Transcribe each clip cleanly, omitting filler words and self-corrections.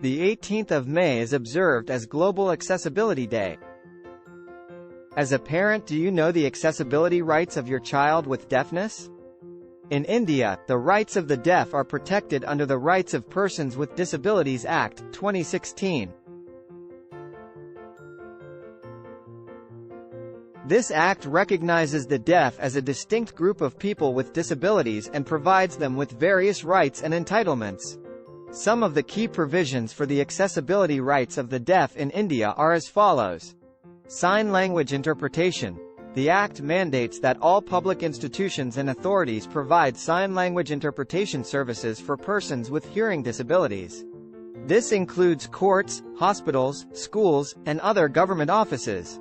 The 18th of May is observed as Global Accessibility Day. As a parent, do you know the accessibility rights of your child with deafness? In India, the rights of the deaf are protected under the Rights of Persons with Disabilities Act, 2016. This act recognizes the deaf as a distinct group of people with disabilities and provides them with various rights and entitlements. Some of the key provisions for the accessibility rights of the deaf in India are as follows. Sign language interpretation. The Act mandates that all public institutions and authorities provide sign language interpretation services for persons with hearing disabilities. This includes courts, hospitals, schools, and other government offices.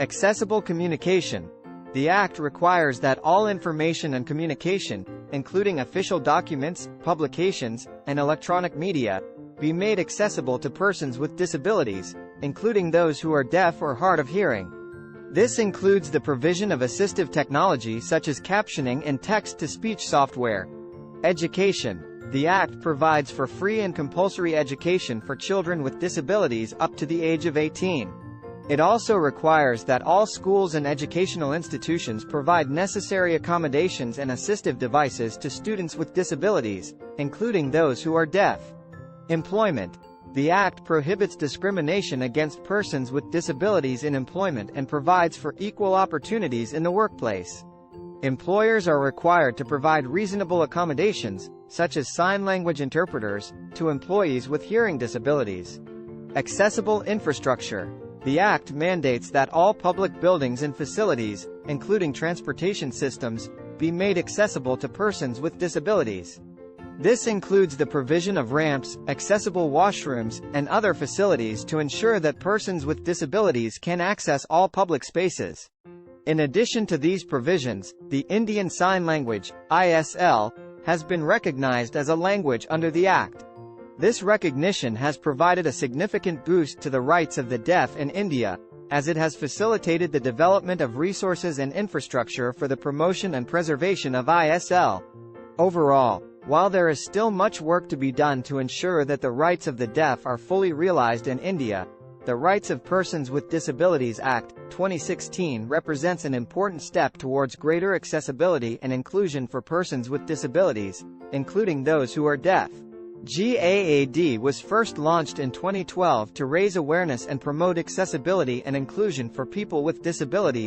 Accessible communication. The Act requires that all information and communication, including official documents, publications, and electronic media, be made accessible to persons with disabilities, including those who are deaf or hard of hearing. This includes the provision of assistive technology such as captioning and text-to-speech software. Education. The Act provides for free and compulsory education for children with disabilities up to the age of 18. It also requires that all schools and educational institutions provide necessary accommodations and assistive devices to students with disabilities, including those who are deaf. Employment. The Act prohibits discrimination against persons with disabilities in employment and provides for equal opportunities in the workplace. Employers are required to provide reasonable accommodations, such as sign language interpreters, to employees with hearing disabilities. Accessible infrastructure. The Act mandates that all public buildings and facilities, including transportation systems, be made accessible to persons with disabilities. This includes the provision of ramps, accessible washrooms, and other facilities to ensure that persons with disabilities can access all public spaces. In addition to these provisions, the Indian Sign Language, ISL, has been recognized as a language under the Act. This recognition has provided a significant boost to the rights of the deaf in India, as it has facilitated the development of resources and infrastructure for the promotion and preservation of ISL. Overall, while there is still much work to be done to ensure that the rights of the deaf are fully realized in India, the Rights of Persons with Disabilities Act, 2016 represents an important step towards greater accessibility and inclusion for persons with disabilities, including those who are deaf. GAAD was first launched in 2012 to raise awareness and promote accessibility and inclusion for people with disabilities